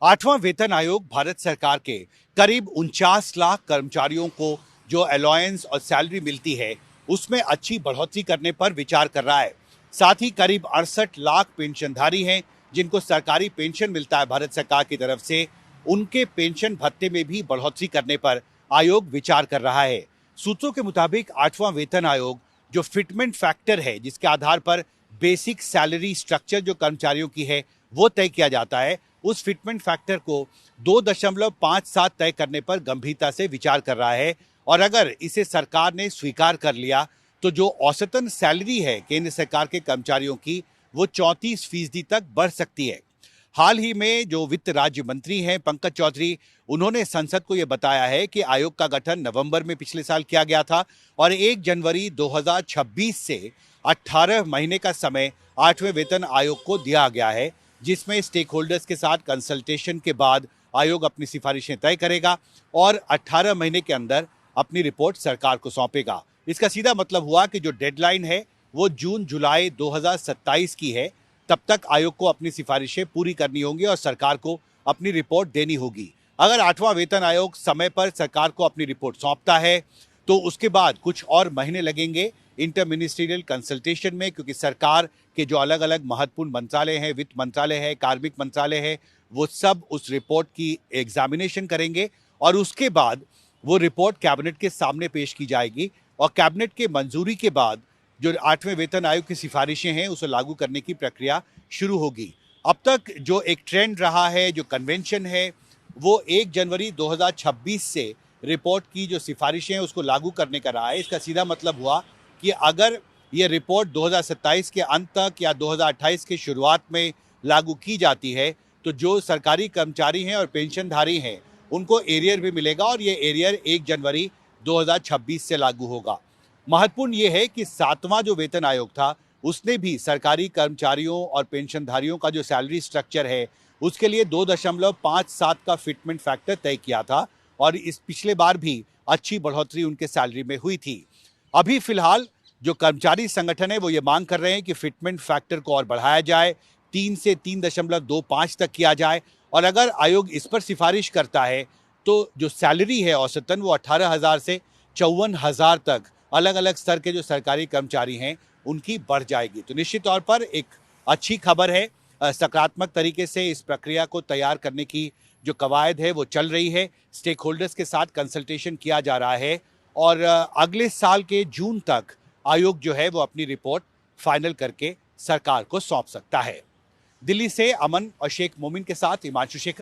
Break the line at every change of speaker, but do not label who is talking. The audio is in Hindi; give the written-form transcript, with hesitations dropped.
आठवां वेतन आयोग भारत सरकार के करीब 49 लाख कर्मचारियों को जो अलायंस और सैलरी मिलती है उसमें अच्छी बढ़ोतरी करने पर विचार कर रहा है। साथ ही करीब 68 लाख पेंशनधारी हैं जिनको सरकारी पेंशन मिलता है भारत सरकार की तरफ से। उनके पेंशन भत्ते में भी बढ़ोतरी करने पर आयोग विचार कर रहा है। सूत्रों के मुताबिक आठवां वेतन आयोग जो फिटमेंट फैक्टर है जिसके आधार पर बेसिक सैलरी स्ट्रक्चर जो कर्मचारियों की है वो तय किया जाता है, उस फिटमेंट फैक्टर को 2.57 तय करने पर गंभीरता से विचार कर रहा है। और अगर इसे सरकार ने स्वीकार कर लिया तो जो औसतन सैलरी है केंद्र सरकार के कर्मचारियों की वो 34% तक बढ़ सकती है। हाल ही में जो वित्त राज्य मंत्री हैं पंकज चौधरी, उन्होंने संसद को यह बताया है कि आयोग का गठन नवंबर में पिछले साल किया गया था और 1 जनवरी 2026 से 18 महीने का समय आठवें वेतन आयोग को दिया गया है, जिसमें स्टेक होल्डर्स के साथ कंसल्टेशन के बाद आयोग अपनी सिफारिशें तय करेगा और 18 महीने के अंदर अपनी रिपोर्ट सरकार को सौंपेगा। इसका सीधा मतलब हुआ कि जो डेडलाइन है वो जून जुलाई 2027 की है। तब तक आयोग को अपनी सिफारिशें पूरी करनी होंगी और सरकार को अपनी रिपोर्ट देनी होगी। अगर आठवां वेतन आयोग समय पर सरकार को अपनी रिपोर्ट सौंपता है तो उसके बाद कुछ और महीने लगेंगे इंटर मिनिस्ट्रियल कंसल्टेशन में, क्योंकि सरकार के जो अलग अलग महत्वपूर्ण मंत्रालय हैं, वित्त मंत्रालय है, कार्मिक मंत्रालय है, वो सब उस रिपोर्ट की एग्जामिनेशन करेंगे और उसके बाद वो रिपोर्ट कैबिनेट के सामने पेश की जाएगी और कैबिनेट के मंजूरी के बाद जो आठवें वेतन आयोग की सिफारिशें हैं उसे लागू करने की प्रक्रिया शुरू होगी। अब तक जो एक ट्रेंड रहा है, जो कन्वेंशन है, वो 1 जनवरी 2026 से रिपोर्ट की जो सिफारिशें हैं उसको लागू करने का रहा है। इसका सीधा मतलब हुआ कि अगर ये रिपोर्ट 2027 के अंत तक या 2028 की शुरुआत में लागू की जाती है तो जो सरकारी कर्मचारी हैं और पेंशनधारी हैं उनको एरियर भी मिलेगा और ये एरियर 1 जनवरी 2026 से लागू होगा। महत्वपूर्ण ये है कि 7वां जो वेतन आयोग था उसने भी सरकारी कर्मचारियों और पेंशनधारियों का जो सैलरी स्ट्रक्चर है उसके लिए 2.57 का फिटमेंट फैक्टर तय किया था और इस पिछले बार भी अच्छी बढ़ोतरी उनके सैलरी में हुई थी। अभी फिलहाल जो कर्मचारी संगठन है वो ये मांग कर रहे हैं कि फिटमेंट फैक्टर को और बढ़ाया जाए, 3 से 3.25 तक किया जाए और अगर आयोग इस पर सिफारिश करता है तो जो सैलरी है औसतन वो 18,000 से 54,000 तक अलग अलग स्तर के जो सरकारी कर्मचारी हैं उनकी बढ़ जाएगी। तो निश्चित तौर पर एक अच्छी खबर है। सकारात्मक तरीके से इस प्रक्रिया को तैयार करने की जो कवायद है वो चल रही है। स्टेक होल्डर्स के साथ कंसल्टेशन किया जा रहा है और अगले साल के जून तक आयोग जो है वो अपनी रिपोर्ट फाइनल करके सरकार को सौंप सकता है। दिल्ली से अमन और शेख मोमिन के साथ हिमांशु शेखर।